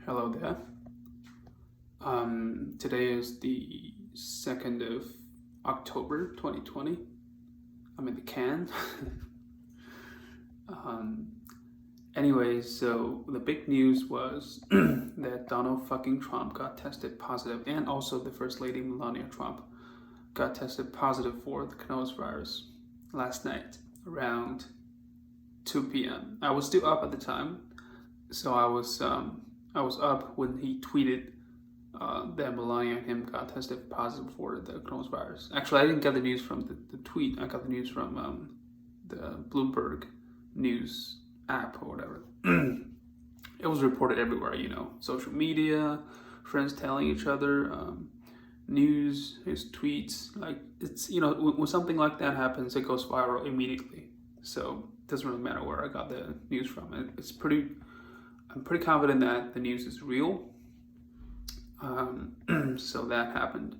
Hello there. Today is the 2nd of October 2020. I'm in the can. um, Anyways, so the big news was that Donald fucking Trump got tested positive, and also the First Lady Melania Trump got tested positive for the coronavirus last night around 2 p.m. I was still up at the time, so I was up when he tweeted that Melania and him got tested positive for the coronavirus. Actually, I didn't get the news from the tweet. I got the news from the Bloomberg News app or whatever. It was reported everywhere, social media, friends telling each other, news, his tweets. Like, it's, when something like that happens, it goes viral immediately. So it doesn't really matter where I got the news from. I'm pretty confident that the news is real. So that happened.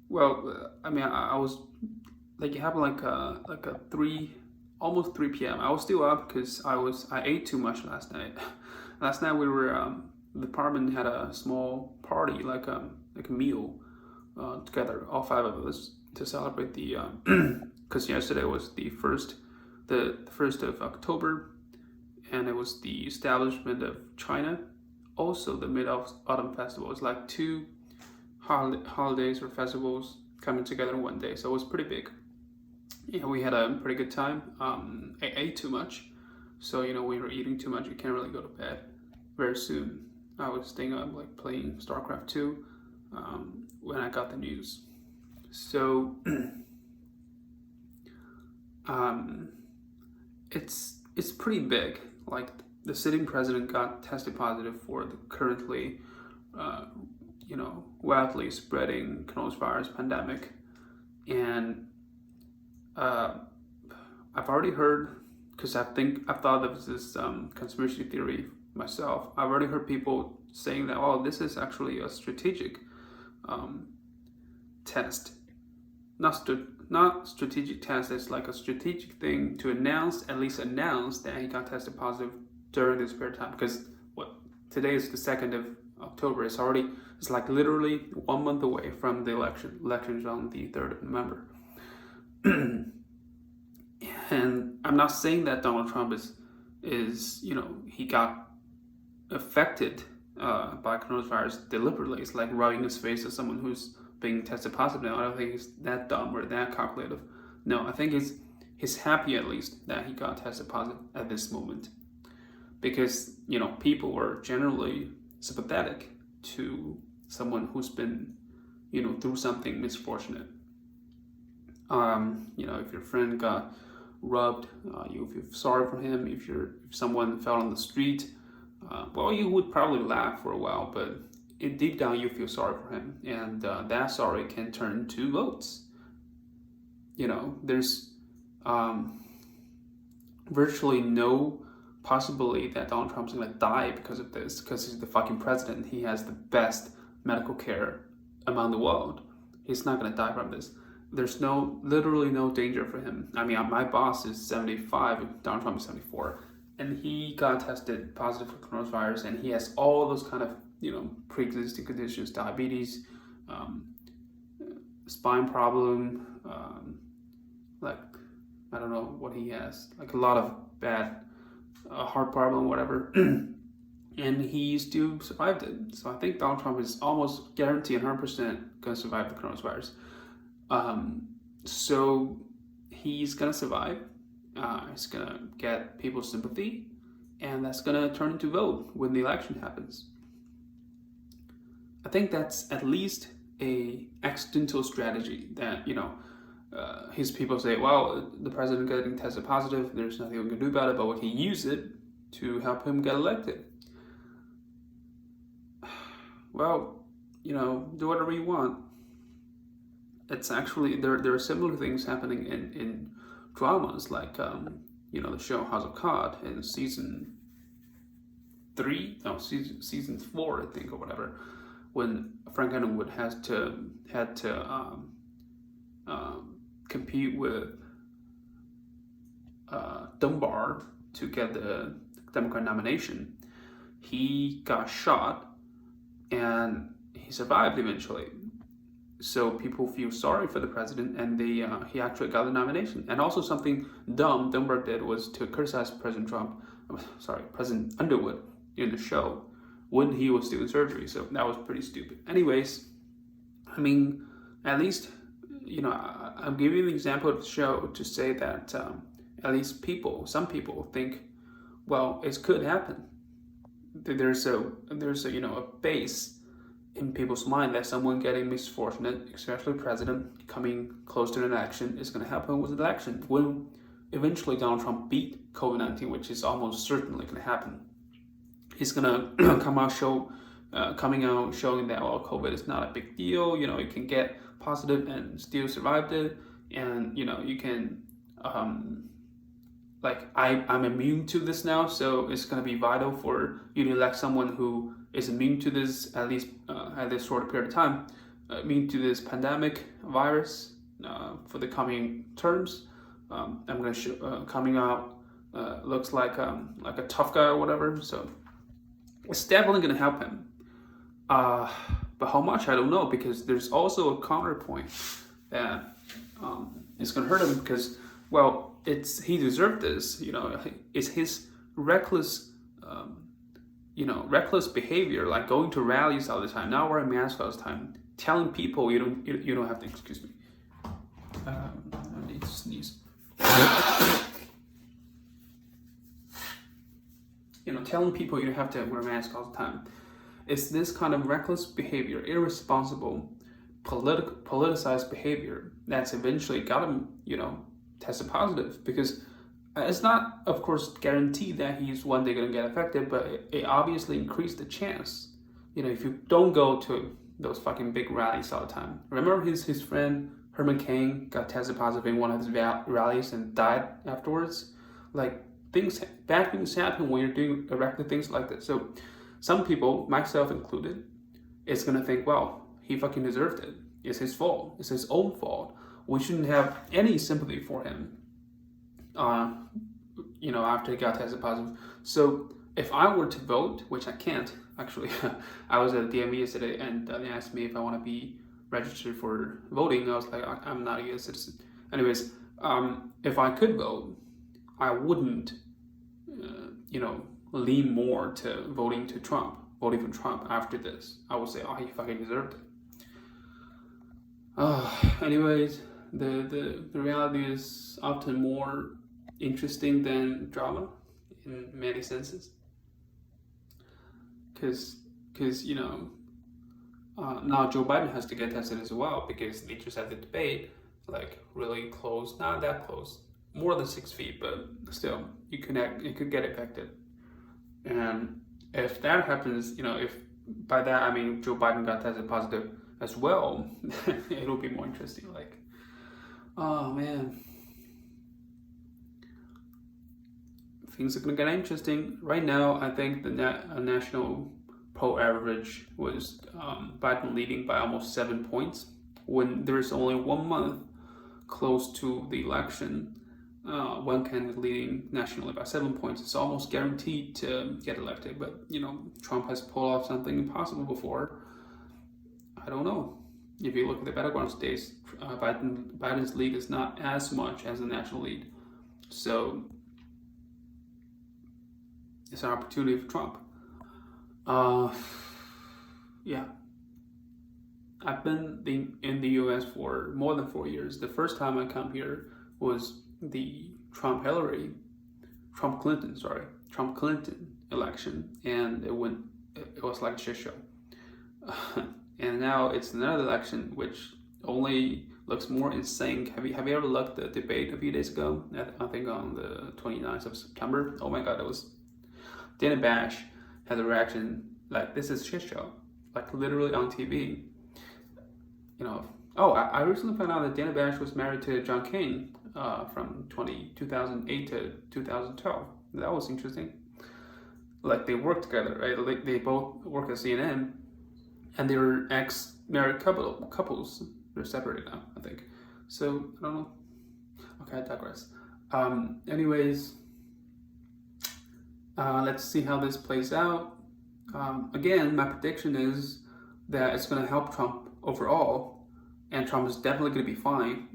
Well, I was like, it happened like a almost 3 p.m. I was still up because I ate too much last night. Last night we were the apartment had a small party, like a meal together, all five of us, to celebrate the because yesterday was the first of October, and it was the establishment of China. Also, the Mid-Autumn Festival is like two holidays or festivals coming together in one day, so it was pretty big. Yeah, we had a pretty good time. I ate too much, so when you're eating too much, you can't really go to bed very soon. I was staying up, like, playing StarCraft 2 when I got the news. So it's pretty big. Like, the sitting president got tested positive for the currently, wildly spreading coronavirus pandemic, and I've already heard, because I've thought of this conspiracy theory myself. I've already heard people saying that, oh, this is actually a strategic test, not strategic test. It's like a strategic thing to at least announce that he got tested positive during this period of time. Because today is the 2nd of October. It's like literally 1 month away from the election. Election's on the 3rd of November. And I'm not saying that Donald Trump is he got affected by coronavirus deliberately. It's like rubbing his face at someone who's being tested positive now. I don't think it's that dumb or that calculative. No, I think he's happy, at least, that he got tested positive at this moment, because people were generally sympathetic to someone who's been through something misfortunate. If your friend got robbed, you feel sorry for him. If someone fell on the street, well, you would probably laugh for a while, but deep down you feel sorry for him, and that sorry can turn to votes. There's virtually no possibility that Donald Trump's gonna die because of this, because he's the fucking president. He has the best medical care among the world. He's not gonna die from this. There's literally no danger for him. I mean, my boss is 75, Donald Trump is 74, and he got tested positive for coronavirus, and he has all those kind of, pre-existing conditions, diabetes, spine problem, like, I don't know what he has, like a lot of bad heart problem, whatever, and he still survived it. So I think Donald Trump is almost guaranteed 100% going to survive the coronavirus. So he's gonna survive. He's gonna get people's sympathy, and that's gonna turn into vote when the election happens. I think that's at least a accidental strategy that his people say, well, the president getting tested positive, there's nothing we can do about it, but we can use it to help him get elected. Well, do whatever you want. It's actually, there are similar things happening in dramas, like the show House of Cards in season 4, I think, or whatever, when Frank Underwood had to compete with Dunbar to get the Democrat nomination. he got shot and he survived eventually. So people feel sorry for the president, and he actually got the nomination. And also something dumb Thunberg did was to criticize President Underwood in the show when he was doing surgery. So that was pretty stupid. Anyways, I mean, at least, I'm giving you an example of the show to say that at least some people think, well, it could happen. There's a base in people's mind that someone getting misfortunate, especially president coming close to an election, is going to happen with the election. When eventually Donald Trump beat COVID-19, which is almost certainly going to happen, he's going to coming out showing that, well, COVID is not a big deal. You can get positive and still survive it, and you can I'm immune to this now, so it's going to be vital for you to elect someone who is immune to this, at least at this short period of time, immune to this pandemic virus for the coming terms. I'm going to show coming out looks like a tough guy or whatever, so it's definitely going to help him. But how much, I don't know, because there's also a counterpoint that it's going to hurt him because, well, he deserved this. It's his reckless behavior, like going to rallies all the time, not wearing masks all the time, telling people you don't have to. Excuse me. I need to sneeze. Telling people you don't have to wear a mask all the time. It's this kind of reckless behavior, irresponsible, politicized behavior that's eventually got him, tested positive, because it's not, of course, guaranteed that he's one day going to get affected, but it obviously increased the chance. If you don't go to those fucking big rallies all the time. Remember his friend Herman Cain got tested positive in one of his rallies and died afterwards? Like, bad things happen when you're doing erratic things like this. So some people, myself included, is going to think, well, he fucking deserved it. It's his fault. It's his own fault. We shouldn't have any sympathy for him, after he got tested positive. So if I were to vote, which I can't, actually, I was at the DMV yesterday and they asked me if I want to be registered for voting. I was like, I'm not a U.S. citizen. Anyways, if I could vote, I wouldn't, lean more to voting for Trump after this. I would say, oh, he fucking deserved it. Anyways, the reality is often more interesting than drama in many senses. Because now Joe Biden has to get tested as well, because they just had the debate, like really close, not that close, more than 6 feet, but still, you could get affected. And if that happens, if by that I mean Joe Biden got tested positive as well, it'll be more interesting. Like, oh man, things are gonna get interesting. Right now, I think the national poll average was Biden leading by almost 7 points when there is only 1 month close to the election. One candidate leading nationally by 7 points. It's almost guaranteed to get elected. But Trump has pulled off something impossible before. I don't know. If you look at the battleground states, Biden's lead is not as much as the national lead. So it's an opportunity for Trump. Yeah. I've been in the U.S. for more than 4 years. The first time I come here was the Trump Clinton election, and it was like a shit show. And now it's another election which only looks more insane. Have you ever looked at the debate a few days ago? I think on the 29th of September. Oh my god, it was Dana Bash had a reaction like, this is a shit show, like literally on TV. I recently found out that Dana Bash was married to John Cain from 2008 to 2012. That was interesting. Like, they worked together, right? They both work at CNN, and they were ex-married couples. They're separated now, I think. So, I don't know. Okay, I digress. Anyways, let's see how this plays out. Again, my prediction is that it's going to help Trump overall, and Trump is definitely going to be fine.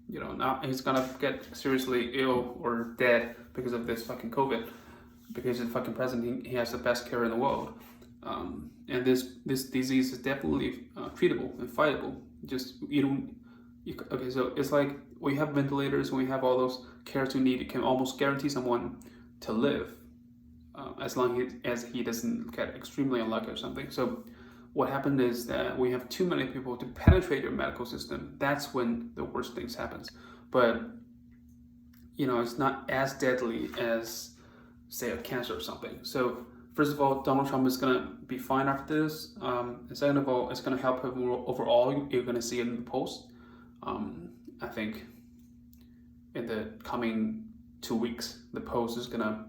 Not he's going to get seriously ill or dead because of this fucking COVID, because he's the fucking president. He has the best care in the world. And this disease is definitely treatable and fightable. Just okay, so it's like we have ventilators, when we have all those cares we need, it can almost guarantee someone to live, as long as he doesn't get extremely unlucky or something. So what happened is that we have too many people to penetrate your medical system. That's when the worst things happens. But it's not as deadly as, say, a cancer or something. So first of all, Donald Trump is gonna be fine after this. And second of all, it's gonna help him overall. You're gonna see it in the polls. I think in the coming 2 weeks, the polls is gonna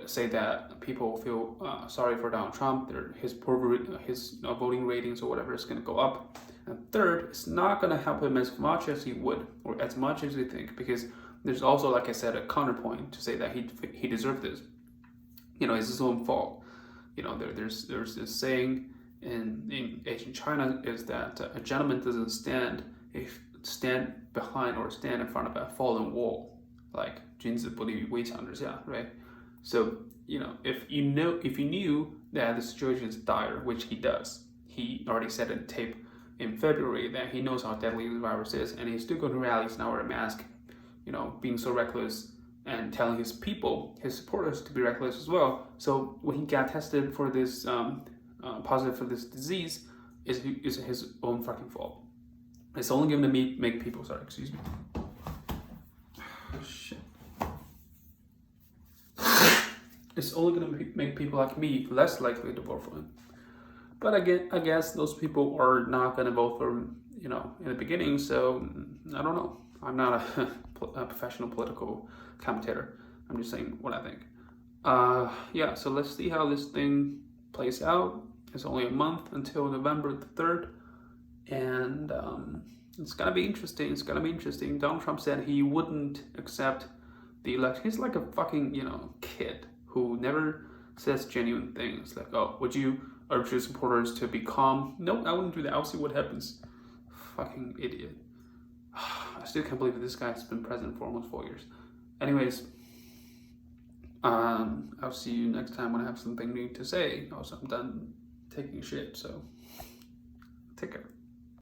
say that people feel sorry for Donald Trump. His voting ratings or whatever is gonna go up. And third, it's not gonna help him as much as he would, or as much as we think, because there's also, like I said, a counterpoint to say that he deserved this. It's his own fault. There's this saying in ancient China is that a gentleman doesn't stand behind or stand in front of a fallen wall, like 君子不立于危墙之下, right? So if you knew that the situation is dire, which he does, he already said in tape in February that he knows how deadly the virus is, and he's still going to rallies now wear a mask, being so reckless, and telling his people, his supporters, to be reckless as well. So when he got tested for this positive for this disease, is his own fucking fault. It's only going to make people. Sorry, excuse me. Shit. It's only going to make people like me less likely to vote for him. But again, I guess those people are not going to vote for him, in the beginning. So I don't know. I'm not a professional political commentator. I'm just saying what I think. So let's see how this thing plays out. It's only a month until November the 3rd. And it's going to be interesting. Donald Trump said he wouldn't accept the election. He's like a fucking, kid who never says genuine things. Like, oh, would you urge your supporters to be calm? No, I wouldn't do that. I'll see what happens. Fucking idiot. I still can't believe this guy's been president for almost 4 years. Anyways, I'll see you next time when I have something new to say. Also, I'm done taking shit, so take care.